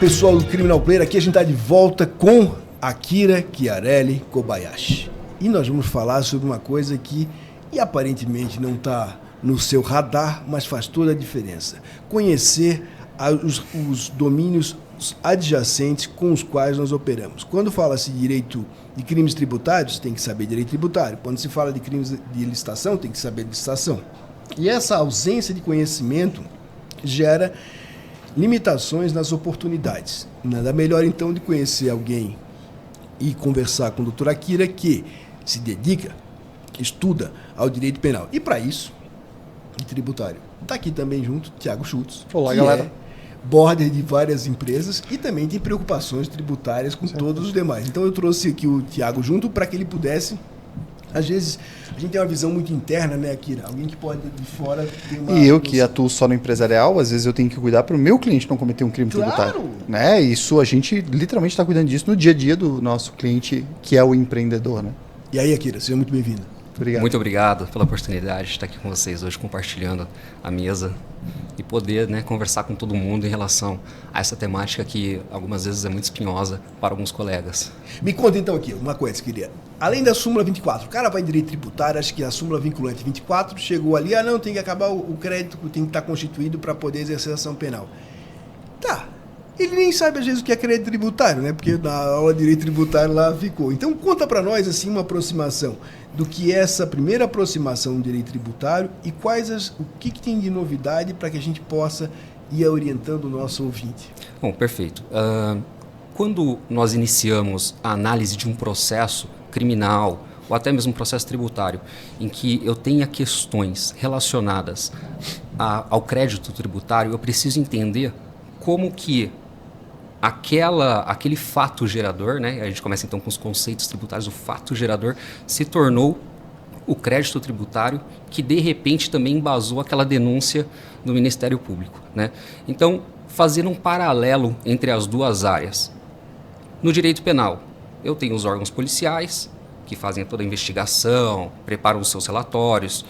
pessoal do Criminal Player, aqui a gente está de volta com Akira Chiarelli Kobayashi. E nós vamos falar sobre uma coisa que aparentemente não está no seu radar, mas faz toda a diferença. Conhecer os domínios adjacentes com os quais nós operamos. Quando fala-se de direito de crimes tributários, tem que saber direito tributário. Quando se fala de crimes de licitação, tem que saber de licitação. E essa ausência de conhecimento gera limitações nas oportunidades. Nada melhor, então, de conhecer alguém e conversar com o Dr. Akira, que se dedica, estuda ao direito penal. E para isso, de tributário. Está aqui também junto Thiago Schultz. Olá, galera. Border de várias empresas e também tem preocupações tributárias com todos os demais. Então eu trouxe aqui o Thiago junto para que ele pudesse. Às vezes a gente tem uma visão muito interna, né, Akira? Alguém que pode de fora ter uma... E eu que atuo só no empresarial, às vezes eu tenho que cuidar para o meu cliente não cometer um crime tributário. Né? Isso a gente literalmente está cuidando disso no dia a dia do nosso cliente, que é o empreendedor, né? E aí, Akira, seja muito bem-vindo. Obrigado. Muito obrigado pela oportunidade de estar aqui com vocês hoje, compartilhando a mesa e poder, né, conversar com todo mundo em relação a essa temática que algumas vezes é muito espinhosa para alguns colegas. Me conta então aqui uma coisa, queria. Além da súmula 24, o cara vai em direito tributário, acho que a súmula vinculante 24 chegou ali, não, tem que acabar o crédito, tem que estar constituído para poder exercer a ação penal. Tá. Ele nem sabe às vezes o que é crédito tributário, né? Porque na aula de direito tributário lá ficou. Então conta para nós assim uma aproximação do que é essa primeira aproximação do direito tributário e o que tem de novidade para que a gente possa ir orientando o nosso ouvinte. Bom, perfeito. Quando nós iniciamos a análise de um processo criminal ou até mesmo um processo tributário em que eu tenha questões relacionadas ao crédito tributário, eu preciso entender como que aquele fato gerador, né? A gente começa então com os conceitos tributários, o fato gerador se tornou o crédito tributário que de repente também embasou aquela denúncia do Ministério Público, né? Então, fazer um paralelo entre as duas áreas. No direito penal, eu tenho os órgãos policiais que fazem toda a investigação, preparam os seus relatórios,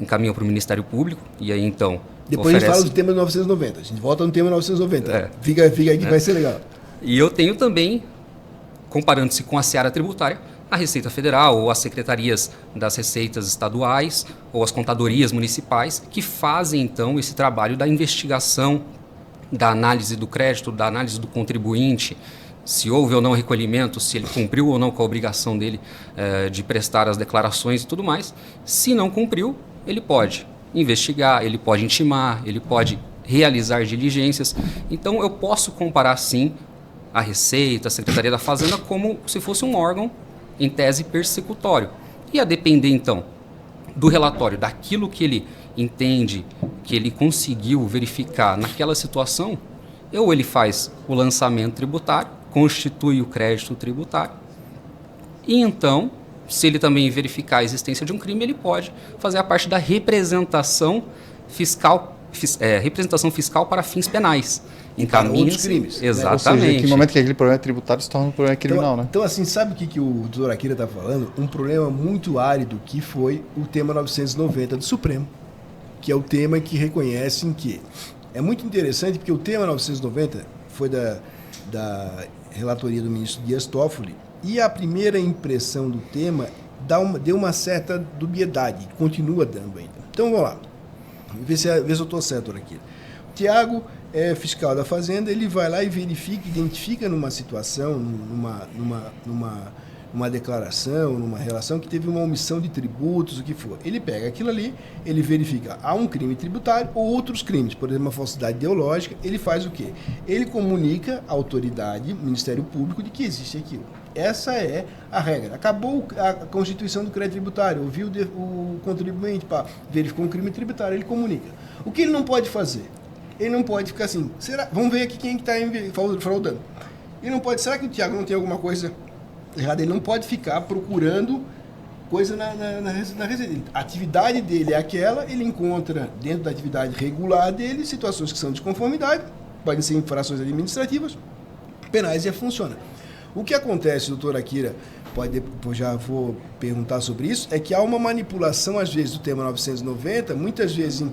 encaminham para o Ministério Público e aí então... Depois a gente fala do tema 990. A gente volta no tema 990. Fica aí que vai ser legal. E eu tenho também, comparando-se com a seara tributária, a Receita Federal ou as secretarias das receitas estaduais ou as contadorias municipais que fazem então esse trabalho da investigação, da análise do crédito, da análise do contribuinte, se houve ou não recolhimento, se ele cumpriu ou não com a obrigação dele de prestar as declarações e tudo mais. Se não cumpriu, ele pode investigar, ele pode intimar, ele pode realizar diligências. Então, eu posso comparar, sim, a Receita, a Secretaria da Fazenda, como se fosse um órgão, em tese, persecutório. E a depender, então, do relatório, daquilo que ele entende, que ele conseguiu verificar naquela situação, ou ele faz o lançamento tributário, constitui o crédito tributário, e então... Se ele também verificar a existência de um crime, ele pode fazer a parte da representação fiscal para fins penais. Para outros crimes. Exatamente. Ou seja, que momento que aquele problema tributário se torna um problema criminal, né? Então, assim, sabe o que o doutor Akira está falando? Um problema muito árido que foi o tema 990 do Supremo, que é o tema que reconhece que... É muito interessante porque o tema 990 foi da relatoria do ministro Dias Toffoli. E a primeira impressão do tema deu uma certa dubiedade, continua dando ainda. Então vamos lá, ver se eu estou certo aqui. O Thiago é fiscal da Fazenda, ele vai lá e verifica, identifica numa situação, numa declaração, numa relação que teve uma omissão de tributos, o que for. Ele pega aquilo ali, ele verifica, há um crime tributário ou outros crimes, por exemplo, uma falsidade ideológica, ele faz o quê? Ele comunica à autoridade, Ministério Público, de que existe aquilo. Essa é a regra. Acabou a constituição do crédito tributário, ouviu o contribuinte, verificou um crime tributário, ele comunica. O que ele não pode fazer? Ele não pode ficar assim, vamos ver aqui quem está fraudando. Ele não pode, será que o Thiago não tem alguma coisa errada? Ele não pode ficar procurando coisa na receita. A atividade dele é aquela, ele encontra dentro da atividade regular dele situações que são de conformidade, podem ser infrações administrativas, penais e funciona. O que acontece, doutor Akira, já vou perguntar sobre isso, é que há uma manipulação, às vezes, do tema 990, muitas vezes em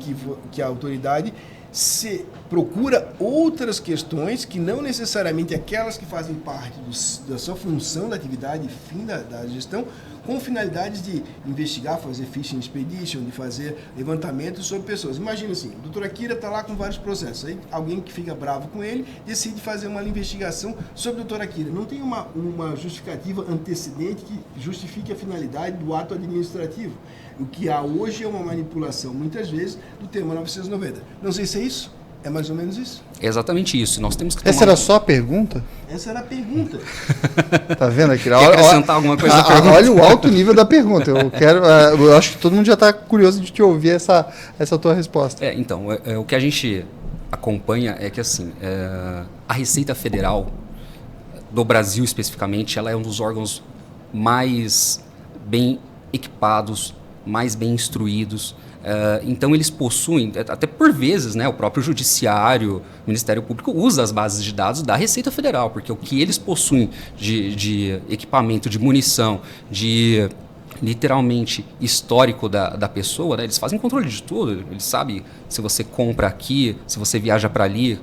que a autoridade se procura outras questões que não necessariamente aquelas que fazem parte da sua função da atividade fim da gestão, com finalidades de investigar, fazer phishing expedition, de fazer levantamentos sobre pessoas. Imagina assim, o doutor Akira está lá com vários processos, aí alguém que fica bravo com ele decide fazer uma investigação sobre o doutor Akira. Não tem uma justificativa antecedente que justifique a finalidade do ato administrativo. O que há hoje é uma manipulação, muitas vezes, do tema 990. Não sei se é isso. É mais ou menos isso? É exatamente isso. Nós temos que Essa era só a pergunta? Essa era a pergunta. Tá vendo aqui? Quer acrescentar alguma coisa na pergunta? Olha o alto nível da pergunta. Eu acho que todo mundo já está curioso de te ouvir essa tua resposta. Então, o que a gente acompanha é que assim, a Receita Federal do Brasil especificamente, ela é um dos órgãos mais bem equipados, mais bem instruídos. Então eles possuem, até por vezes, né, o próprio Judiciário, o Ministério Público usa as bases de dados da Receita Federal, porque o que eles possuem de equipamento, de munição, de literalmente histórico da pessoa, né, eles fazem controle de tudo, eles sabem se você compra aqui, se você viaja para ali,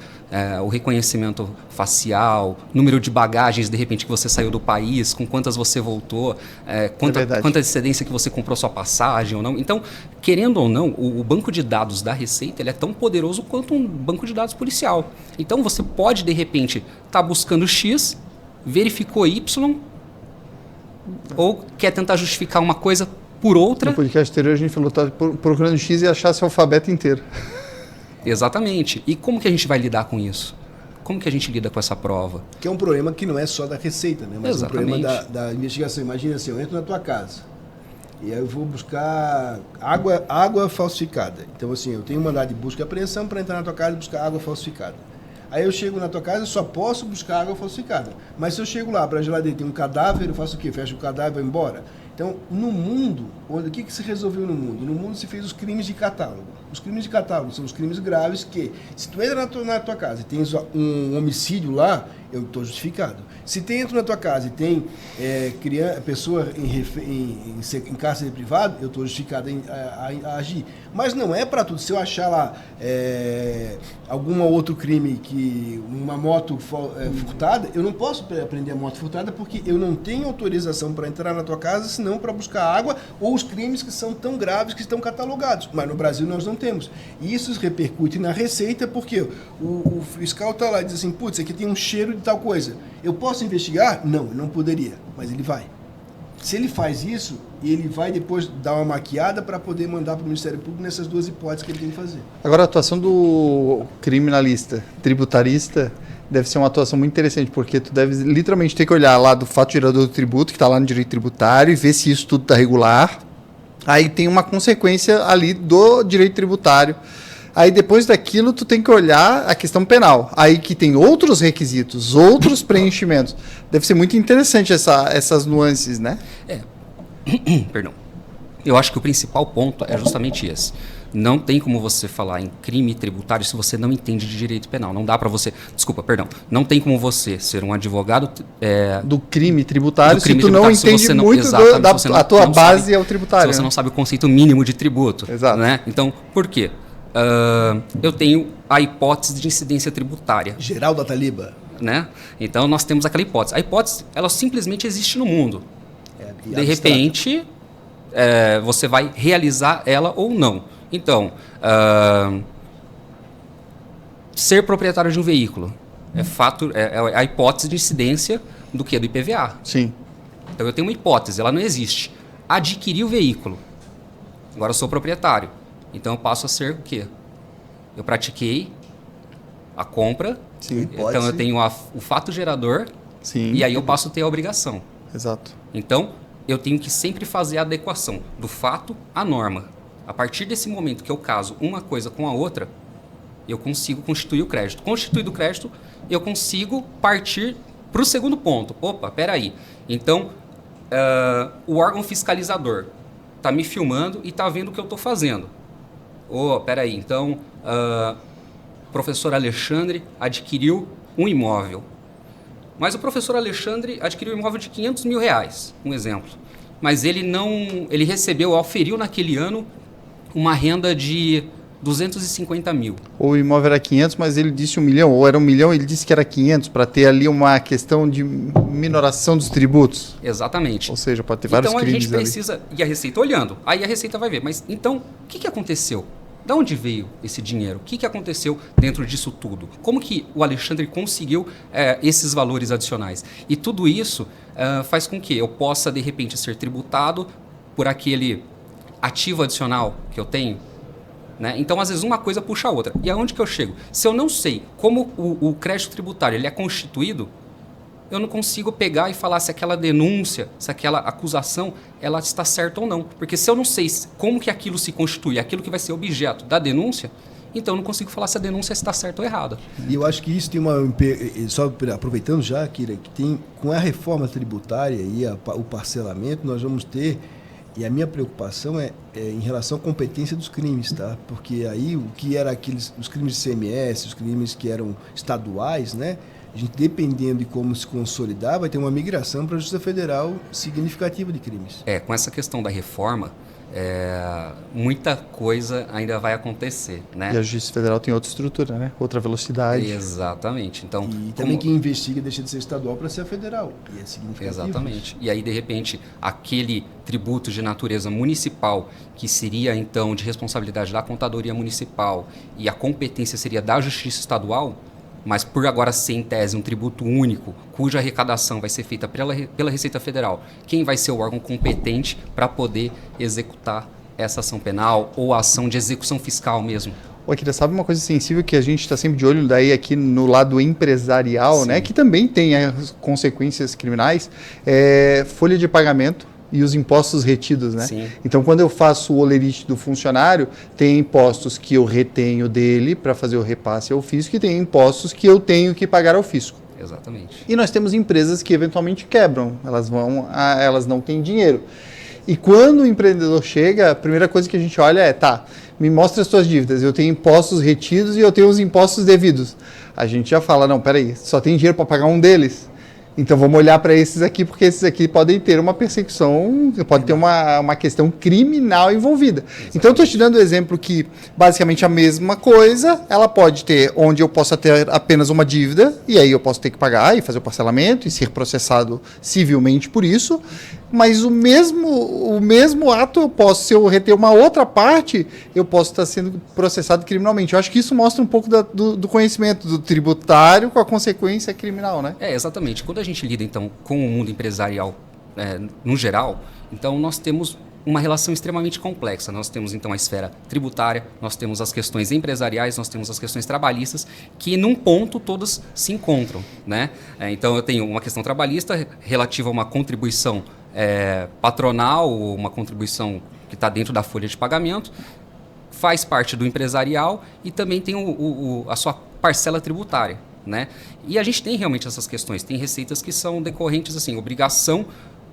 o reconhecimento facial, número de bagagens de repente que você saiu do país, com quantas você voltou, quanta excedência que você comprou sua passagem ou não. Então, querendo ou não, o banco de dados da Receita ele é tão poderoso quanto um banco de dados policial. Então, você pode de repente estar buscando X, verificou Y, ou quer tentar justificar uma coisa por outra. No podcast anterior a gente falou que estava procurando X e achasse o alfabeto inteiro. Exatamente. E como que a gente vai lidar com isso? Como que a gente lida com essa prova? Que é um problema que não é só da Receita, né? Mas exatamente. É um problema da investigação. Imagina assim, eu entro na tua casa e aí eu vou buscar água falsificada. Então assim, eu tenho um mandado de busca e apreensão para entrar na tua casa e buscar água falsificada. Aí eu chego na tua casa e só posso buscar água falsificada. Mas se eu chego lá para a geladeira tem um cadáver, eu faço o quê? Fecho o cadáver e vou embora? Então, no mundo, o que se resolveu no mundo? No mundo se fez os crimes de catálogo. Os crimes de catálogo são os crimes graves que, se tu entra na tua casa e tens um homicídio lá, eu estou justificado. Se entra na tua casa e tem pessoa em cárcere privado, eu estou justificado a agir. Mas não é para tudo. Se eu achar lá algum outro crime, uma moto furtada, eu não posso prender a moto furtada porque eu não tenho autorização para entrar na tua casa, senão para buscar água ou os crimes que são tão graves que estão catalogados. Mas no Brasil nós não temos. E isso repercute na Receita porque o fiscal está lá e diz assim, putz, aqui tem um cheiro de tal coisa. Eu posso investigar? Não, eu não poderia, mas ele vai. Se ele faz isso, ele vai depois dar uma maquiada para poder mandar para o Ministério Público nessas duas hipóteses que ele tem que fazer. Agora, a atuação do criminalista, tributarista, deve ser uma atuação muito interessante, porque tu deve literalmente ter que olhar lá do fato gerador do tributo, que está lá no direito tributário, e ver se isso tudo está regular. Aí tem uma consequência ali do direito tributário. Aí depois daquilo tu tem que olhar a questão penal. Aí que tem outros requisitos, outros preenchimentos. Deve ser muito interessante essas nuances, né? Perdão. Eu acho que o principal ponto é justamente esse. Não tem como você falar em crime tributário se você não entende de direito penal. Não dá para você... Desculpa, perdão. Não tem como você ser um advogado... do crime tributário, se tu não entende muito a tua base é o tributário. Se você não sabe o conceito mínimo de tributo. Exato. Né? Então, por quê? Eu tenho a hipótese de incidência tributária. Geral da Taliba. Né? Então, nós temos aquela hipótese. A hipótese, ela simplesmente existe no mundo. De repente, você vai realizar ela ou não. Então, ser proprietário de um veículo é a hipótese de incidência do que? Do IPVA. Sim. Então, eu tenho uma hipótese, ela não existe. Adquiri o veículo. Agora eu sou proprietário. Então, eu passo a ser o quê? Eu pratiquei a compra. Sim, então, eu tenho o fato gerador. Sim. E aí eu passo a ter a obrigação. Exato. Então, eu tenho que sempre fazer a adequação do fato à norma. A partir desse momento que eu caso uma coisa com a outra, eu consigo constituir o crédito. Constituído o crédito, eu consigo partir para o segundo ponto. Opa, peraí. Então, o órgão fiscalizador está me filmando e está vendo o que eu estou fazendo. Peraí. Então, o professor Alexandre adquiriu um imóvel. Mas o professor Alexandre adquiriu um imóvel de R$500 mil, um exemplo. Mas ele recebeu, auferiu naquele ano uma renda de 250 mil. Ou o imóvel era 500, mas ele disse 1 milhão, ou era 1 milhão, ele disse que era 500, para ter ali uma questão de minoração dos tributos. Exatamente. Ou seja, pode ter vários crimes ali. Então a gente precisa, e a Receita olhando, aí a Receita vai ver, mas então, o que aconteceu? Da onde veio esse dinheiro? O que aconteceu dentro disso tudo? Como que o Alexandre conseguiu esses valores adicionais? E tudo isso faz com que eu possa, de repente, ser tributado por aquele ativo adicional que eu tenho. Né? Então, às vezes, uma coisa puxa a outra. E aonde que eu chego? Se eu não sei como o crédito tributário ele é constituído, eu não consigo pegar e falar se aquela denúncia, se aquela acusação, ela está certa ou não. Porque se eu não sei como que aquilo se constitui, aquilo que vai ser objeto da denúncia, então eu não consigo falar se a denúncia está certa ou errada. E eu acho que isso tem uma... Só aproveitando já, Kira, que tem, com a reforma tributária e o parcelamento, nós vamos ter... E a minha preocupação é em relação à competência dos crimes, tá? Porque aí o que era os crimes de CMS, os crimes que eram estaduais, né? A gente, dependendo de como se consolidar, vai ter uma migração para a Justiça Federal significativa de crimes. Com essa questão da reforma, muita coisa ainda vai acontecer, né? E a Justiça Federal tem outra estrutura, né? Outra velocidade. Exatamente. Então, e também quem investiga deixa de ser estadual para ser federal. E é significativo. Exatamente. E aí, de repente, aquele tributo de natureza municipal, que seria, então, de responsabilidade da Contadoria Municipal e a competência seria da Justiça Estadual, mas por agora ser em tese um tributo único, cuja arrecadação vai ser feita pela Receita Federal, quem vai ser o órgão competente para poder executar essa ação penal ou a ação de execução fiscal mesmo? Akira, sabe uma coisa sensível que a gente está sempre de olho daí aqui no lado empresarial, né, que também tem as consequências criminais, folha de pagamento e os impostos retidos, né? Sim. Então, quando eu faço o olerite do funcionário, tem impostos que eu retenho dele para fazer o repasse ao fisco e tem impostos que eu tenho que pagar ao fisco. Exatamente. E nós temos empresas que eventualmente quebram, elas não têm dinheiro. E quando o empreendedor chega, a primeira coisa que a gente olha me mostra as suas dívidas, eu tenho impostos retidos e eu tenho os impostos devidos. A gente já fala, não, peraí, só tem dinheiro para pagar um deles. Então vamos olhar para esses aqui, porque esses aqui podem ter uma persecução, pode ter uma questão criminal envolvida. Exatamente. Então eu estou te dando o exemplo que basicamente a mesma coisa, ela pode ter onde eu possa ter apenas uma dívida, e aí eu posso ter que pagar e fazer o parcelamento e ser processado civilmente por isso, mas o mesmo ato eu posso, se eu reter uma outra parte, eu posso estar sendo processado criminalmente. Eu acho que isso mostra um pouco do conhecimento do tributário com a consequência criminal, né? Exatamente. Quando a gente lida, então, com o mundo empresarial no geral, então nós temos uma relação extremamente complexa. Nós temos, então, a esfera tributária, nós temos as questões empresariais, nós temos as questões trabalhistas, que num ponto todas se encontram, né? Então, eu tenho uma questão trabalhista relativa a uma contribuição patronal, uma contribuição que está dentro da folha de pagamento, faz parte do empresarial e também tem a sua parcela tributária, né? E a gente tem realmente essas questões, tem receitas que são decorrentes, assim, obrigação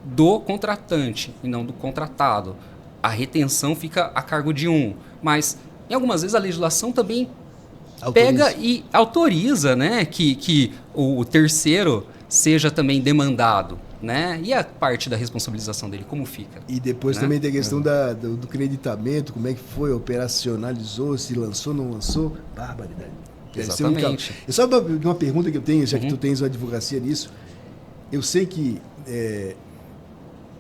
do contratante e não do contratado. A retenção fica a cargo de um, mas em algumas vezes a legislação também pega e autoriza, né, que o terceiro seja também demandado, né? E a parte da responsabilização dele, como fica? E depois, né, também tem a questão do creditamento, como é que foi, operacionalizou, se lançou, não lançou, barbaridade. Exatamente. Só uma pergunta que eu tenho, já que tu tens uma advocacia nisso, eu sei que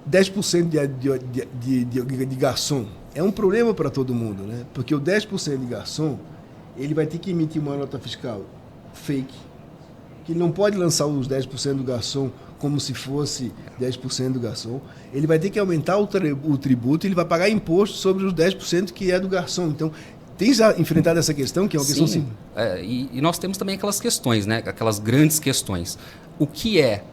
10% de garçom é um problema para todo mundo, né? Porque o 10% de garçom, ele vai ter que emitir uma nota fiscal fake, que ele não pode lançar os 10% do garçom como se fosse 10% do garçom. Ele vai ter que aumentar o tributo e ele vai pagar imposto sobre os 10% que é do garçom. Então, tens enfrentado essa questão, que é uma questão sim. E nós temos também aquelas questões, né? Aquelas grandes questões. O que é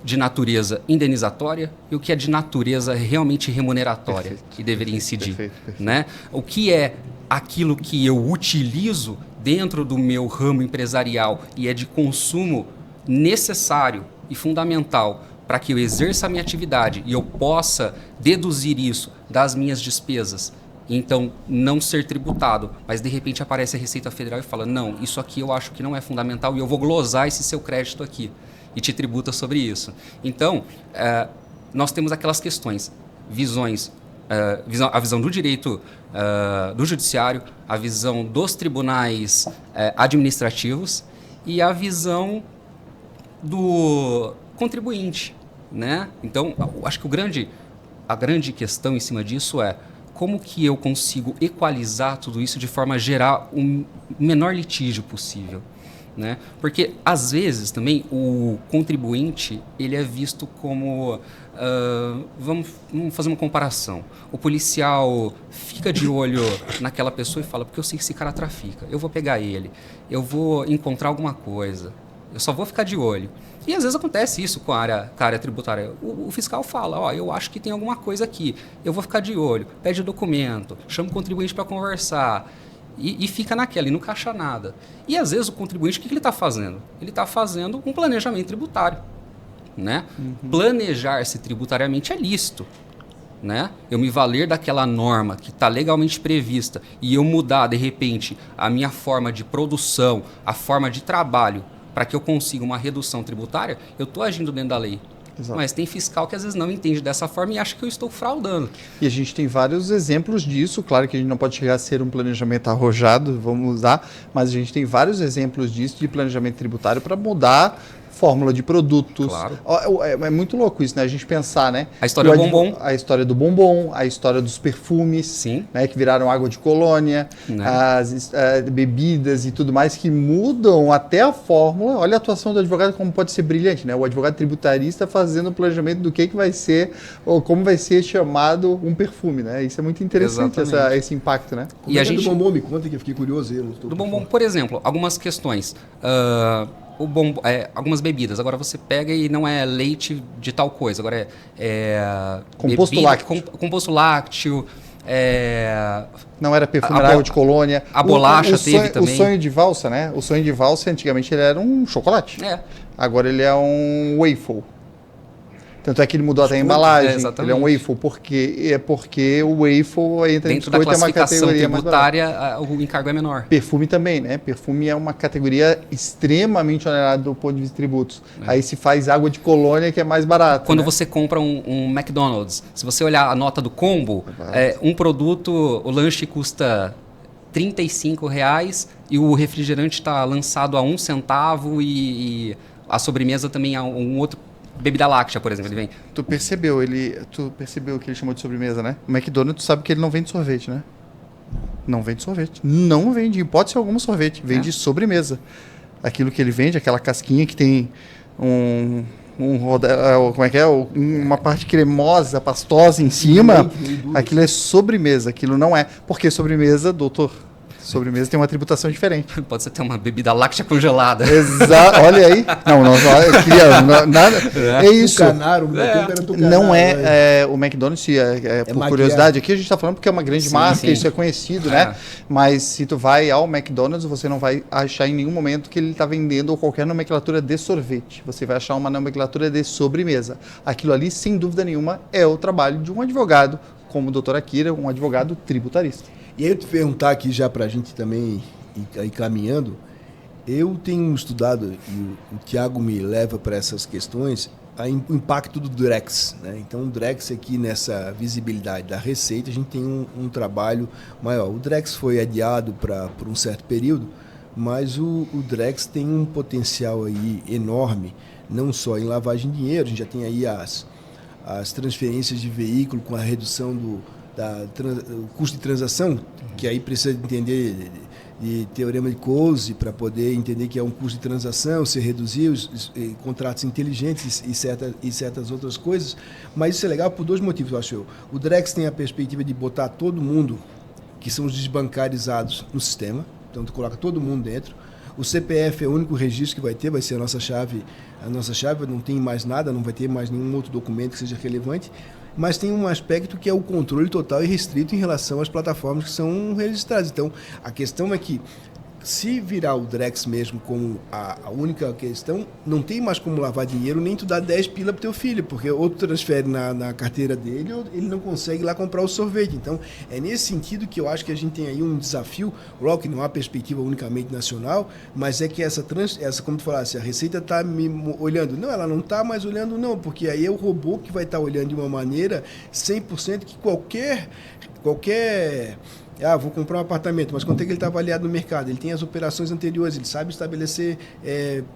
de natureza indenizatória e o que é de natureza realmente remuneratória, perfeito, que deveria incidir. Perfeito. Né? O que é aquilo que eu utilizo dentro do meu ramo empresarial e é de consumo necessário e fundamental para que eu exerça a minha atividade e eu possa deduzir isso das minhas despesas, então não ser tributado, mas de repente aparece a Receita Federal e fala, não, isso aqui eu acho que não é fundamental e eu vou glosar esse seu crédito aqui e te tributa sobre isso. Então, nós temos aquelas questões, visões a visão do direito do judiciário, a visão dos tribunais administrativos e a visão do contribuinte, né? Então, eu acho que a grande questão em cima disso é como que eu consigo equalizar tudo isso de forma a gerar o menor litígio possível, né? Porque, às vezes, também, o contribuinte ele é visto como... vamos fazer uma comparação. O policial fica de olho naquela pessoa e fala, porque eu sei que esse cara trafica, eu vou pegar ele, eu vou encontrar alguma coisa, eu só vou ficar de olho. E às vezes acontece isso com a área tributária. O fiscal fala, eu acho que tem alguma coisa aqui, eu vou ficar de olho, pede o documento, chama o contribuinte para conversar e fica naquela e nunca acha nada. E às vezes o contribuinte, o que ele está fazendo? Ele está fazendo um planejamento tributário, né? Planejar-se tributariamente é lícito, né? Eu me valer daquela norma que está legalmente prevista e eu mudar, de repente, a minha forma de produção, a forma de trabalho, para que eu consiga uma redução tributária, eu estou agindo dentro da lei. Exato. Mas tem fiscal que às vezes não entende dessa forma e acha que eu estou fraudando. E a gente tem vários exemplos disso. Claro que a gente não pode chegar a ser um planejamento arrojado, vamos usar, mas a gente tem vários exemplos disso de planejamento tributário para mudar fórmula de produtos. Claro. É muito louco isso, né? A gente pensar, né? A história do bombom. A história do bombom, a história dos perfumes, sim, né? Que viraram água de colônia, né? As bebidas e tudo mais que mudam até a fórmula. Olha a atuação do advogado como pode ser brilhante, né? O advogado tributarista fazendo o planejamento do que vai ser ou como vai ser chamado um perfume, né? Isso é muito interessante, esse impacto, né? E a gente... do bombom, me conta que eu fiquei curioso. Do bombom, por exemplo, algumas questões. Algumas bebidas. Agora você pega e não é leite de tal coisa. Agora composto bebida, lácteo. Composto lácteo. Não era perfume, era água de colônia. A bolacha teve também. O sonho de valsa, né? O sonho de valsa, antigamente, ele era um chocolate. Agora ele é um waffle. Tanto é que ele mudou até a embalagem. Ele é um waffle, porque o waffle entra dentro da classificação tributária, o encargo é menor. Perfume também, né? Perfume é uma categoria extremamente onerada do ponto de vista de tributos. Aí se faz água de colônia, que é mais barato. Quando você compra um McDonald's, se você olhar a nota do combo, um produto, o lanche custa R$35 e o refrigerante está lançado a 1 centavo e a sobremesa também a um outro. Bebida láctea, por exemplo, ele vem. Tu percebeu o que ele chamou de sobremesa, né? O McDonald's sabe que ele não vende sorvete, né? Não vende sorvete. Não vende, em hipótese alguma, sorvete. Vende sobremesa. Aquilo que ele vende, aquela casquinha que tem uma parte cremosa, pastosa em cima, aquilo é sobremesa. Aquilo não é. Porque sobremesa, doutor... Sobremesa tem uma tributação diferente. Pode ser ter uma bebida láctea congelada. Exato. Olha aí. Eu queria nada. É isso. Não é o McDonald's, por curiosidade, aqui a gente está falando porque é uma grande marca, isso é conhecido, né? Mas se tu vai ao McDonald's, você não vai achar em nenhum momento que ele está vendendo qualquer nomenclatura de sorvete. Você vai achar uma nomenclatura de sobremesa. Aquilo ali, sem dúvida nenhuma, é o trabalho de um advogado, como o doutor Akira, um advogado tributarista. E aí eu te perguntar aqui já para a gente também ir caminhando, eu tenho estudado, e o Tiago me leva para essas questões, o impacto do Drex, né? Então o Drex aqui nessa visibilidade da receita, a gente tem um trabalho maior. O Drex foi adiado por um certo período, mas o Drex tem um potencial aí enorme, não só em lavagem de dinheiro, a gente já tem aí as transferências de veículo com a redução do custo de transação, que aí precisa entender de teorema de Coase para poder entender que é um custo de transação, se reduzir os contratos inteligentes e certas outras coisas. Mas isso é legal por 2 motivos, eu acho. O Drex tem a perspectiva de botar todo mundo, que são os desbancarizados, no sistema. Então, tu coloca todo mundo dentro. O CPF é o único registro que vai ser a nossa chave. A nossa chave não tem mais nada, não vai ter mais nenhum outro documento que seja relevante. Mas tem um aspecto que é o controle total e restrito em relação às plataformas que são registradas. Então, a questão é que se virar o Drex mesmo como a única questão, não tem mais como lavar dinheiro, nem tu dar 10 pila pro teu filho, porque outro transfere na carteira dele, ou ele não consegue ir lá comprar o sorvete. Então, é nesse sentido que eu acho que a gente tem aí um desafio, logo que não há perspectiva unicamente nacional, mas é que essa como tu falasse, a Receita está me olhando. Não, ela não está mais olhando não, porque aí é o robô que vai estar olhando de uma maneira 100% que qualquer vou comprar um apartamento, mas quanto é que ele está avaliado no mercado? Ele tem as operações anteriores, ele sabe estabelecer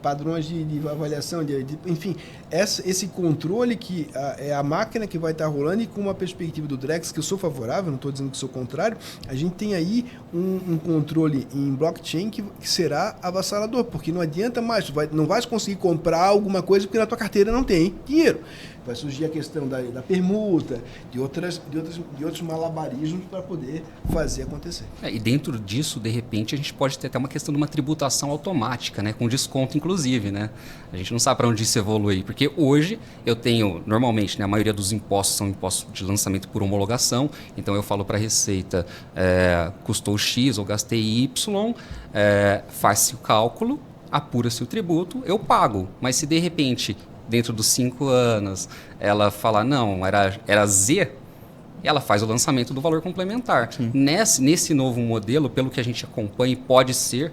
padrões de avaliação, enfim, esse controle que é a máquina que vai estar rolando, e com uma perspectiva do Drex, que eu sou favorável, não estou dizendo que sou contrário, a gente tem aí um controle em blockchain que será avassalador, porque não adianta mais, não vai conseguir comprar alguma coisa porque na tua carteira não tem dinheiro. Vai surgir a questão da permuta, de outros malabarismos para poder fazer acontecer. E dentro disso, de repente, a gente pode ter até uma questão de uma tributação automática, né, com desconto, inclusive. Né? A gente não sabe para onde isso evolui, porque hoje eu tenho, normalmente, né, a maioria dos impostos são impostos de lançamento por homologação, então eu falo para a Receita, custou X ou gastei Y, faz-se o cálculo, apura-se o tributo, eu pago, mas se de repente, dentro dos 5 anos, ela falar, não, era Z, ela faz o lançamento do valor complementar. Nesse novo modelo, pelo que a gente acompanha, pode ser...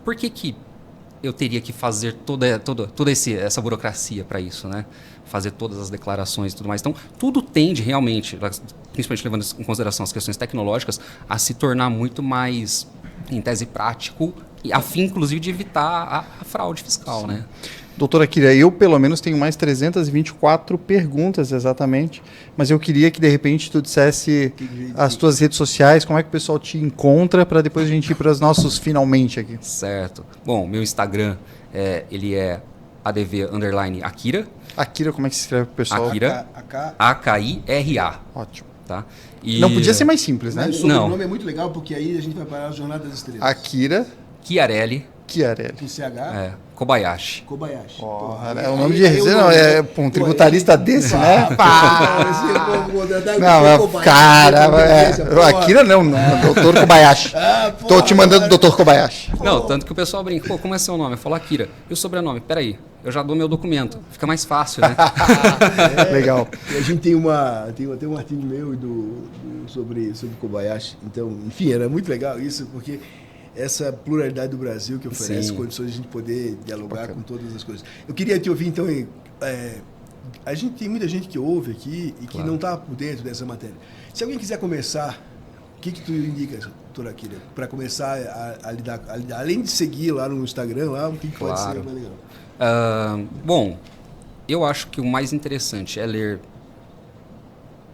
por que eu teria que fazer toda essa burocracia para isso, né? Fazer todas as declarações e tudo mais. Então, tudo tende realmente, principalmente levando em consideração as questões tecnológicas, a se tornar muito mais, em tese, prático, a fim, inclusive, de evitar a fraude fiscal, né? Doutora Akira, eu pelo menos tenho mais 324 perguntas exatamente, mas eu queria que de repente tu dissesse as tuas redes sociais, como é que o pessoal te encontra, para depois a gente ir para os nossos finalmente aqui. Certo. Bom, meu Instagram, ele é adv_akira. Akira, como é que se escreve pro pessoal? Akira, A-K-I-R-A. Ótimo. Tá? Não podia ser mais simples, né? O sobrenome é muito legal, porque aí a gente vai para a Jornada das Estrelas. Akira Chiarelli. Com CH. Kobayashi. É o nome de reserva, um tributarista desse, né? Akira não, doutor Kobayashi. Tô te mandando doutor Kobayashi. Não, tanto que o pessoal brinca, pô, como é seu nome? Eu falo Akira. E o sobrenome? Peraí, eu já dou meu documento. Fica mais fácil, né? Legal. E a gente tem um artigo meu sobre Kobayashi. Então, enfim, era muito legal isso, porque essa pluralidade do Brasil que oferece condições de a gente poder dialogar com todas as coisas. Eu queria te ouvir, então, a gente tem muita gente que ouve aqui e que não está por dentro dessa matéria. Se alguém quiser começar, o que tu indica, doutora Akira, para começar a lidar, além de seguir lá no Instagram, lá, o que pode ser mais legal? Bom, eu acho que o mais interessante é ler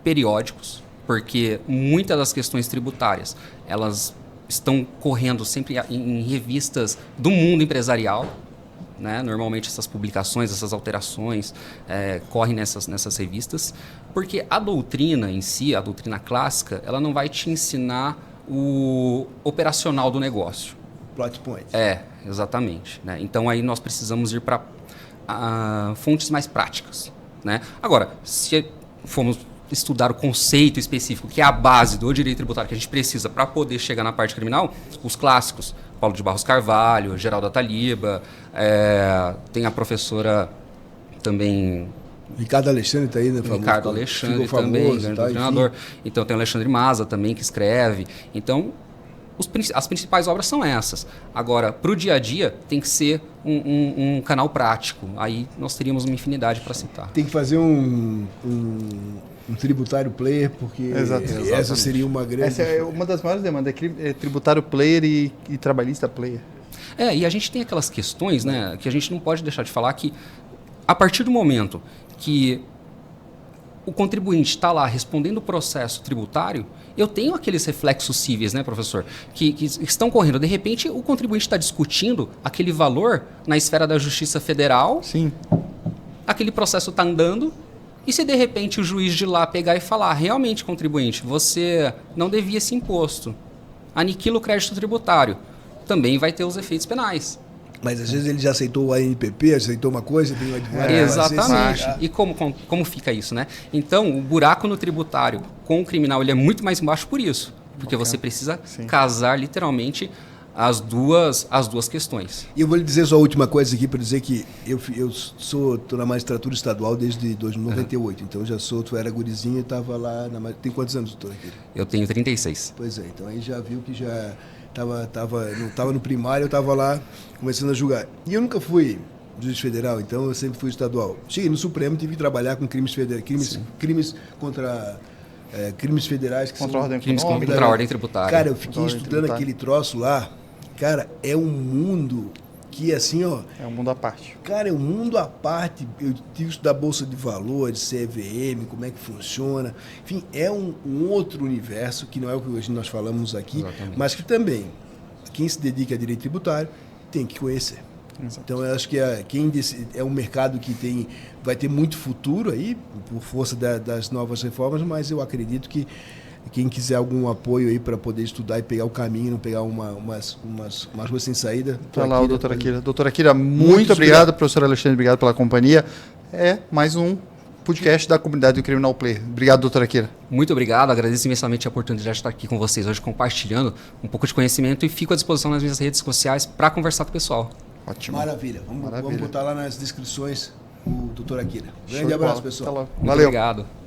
periódicos, porque muitas das questões tributárias, elas estão correndo sempre em revistas do mundo empresarial, né? Normalmente essas publicações, essas alterações correm nessas revistas, porque a doutrina em si, a doutrina clássica, ela não vai te ensinar o operacional do negócio. Plot point. Exatamente. Né? Então aí nós precisamos ir para fontes mais práticas. Né? Agora, se formos estudar o conceito específico, que é a base do direito tributário que a gente precisa para poder chegar na parte criminal, os clássicos, Paulo de Barros Carvalho, Geraldo Ataliba, tem a professora também... Ricardo Alexandre está aí, né? Ricardo Alexandre também, grande doutrinador. Então tem o Alexandre Maza também, que escreve. Então, as principais obras são essas. Agora, para o dia a dia, tem que ser um canal prático. Aí nós teríamos uma infinidade para citar. Tem que fazer um tributário player, porque essa seria uma grande... Essa é uma das maiores demandas, é tributário player e trabalhista player. E a gente tem aquelas questões, né, que a gente não pode deixar de falar, que a partir do momento que o contribuinte está lá respondendo o processo tributário, eu tenho aqueles reflexos cíveis, né, professor, que estão correndo. De repente, o contribuinte está discutindo aquele valor na esfera da Justiça Federal. Sim. Aquele processo está andando. E se de repente o juiz de lá pegar e falar, realmente, contribuinte, você não devia esse imposto, aniquila o crédito tributário, também vai ter os efeitos penais. Mas às vezes ele já aceitou o ANPP, aceitou uma coisa, tem um advogado. Exatamente. E como fica isso, né? Então, o buraco no tributário com o criminal ele é muito mais embaixo por isso. porque você precisa Sim. casar literalmente as duas questões. E eu vou lhe dizer só a última coisa aqui para dizer que eu estou na magistratura estadual desde 98, então tu era gurizinho e estava lá tem quantos anos, doutor Akira? Eu tenho 36. Pois é, então aí já viu que já não estava no primário, eu estava lá começando a julgar. E eu nunca fui juiz federal, então eu sempre fui estadual. Cheguei no Supremo, tive que trabalhar com crimes contra crimes federais que Contra a ordem Crimes econômica. contra a ordem tributária. Cara, eu fiquei Ordem estudando tributária. aquele troço lá. Cara, é um mundo que assim, ó, É um mundo à parte. cara, é um mundo à parte. Eu tive que estudar Bolsa de Valores, CVM, como é que funciona. Enfim, é um outro universo que não é o que hoje nós falamos aqui, Exatamente. mas que também quem se dedica a direito tributário tem que conhecer. Exato. Então, eu acho que é um mercado que vai ter muito futuro aí, por força das novas reformas, mas eu acredito que quem quiser algum apoio aí para poder estudar e pegar o caminho, não pegar umas ruas sem saída. Tá lá o doutor Akira. Doutor Akira, muito obrigado. Professor Alexandre, obrigado pela companhia. É mais um podcast da comunidade do Criminal Player. Obrigado, doutor Akira. Muito obrigado, agradeço imensamente a oportunidade de estar aqui com vocês hoje, compartilhando um pouco de conhecimento e fico à disposição nas minhas redes sociais para conversar com o pessoal. Ótimo. Maravilha. Vamos botar lá nas descrições o doutor Akira. Show Grande de abraço, bola. pessoal. Até logo. Muito Valeu. obrigado.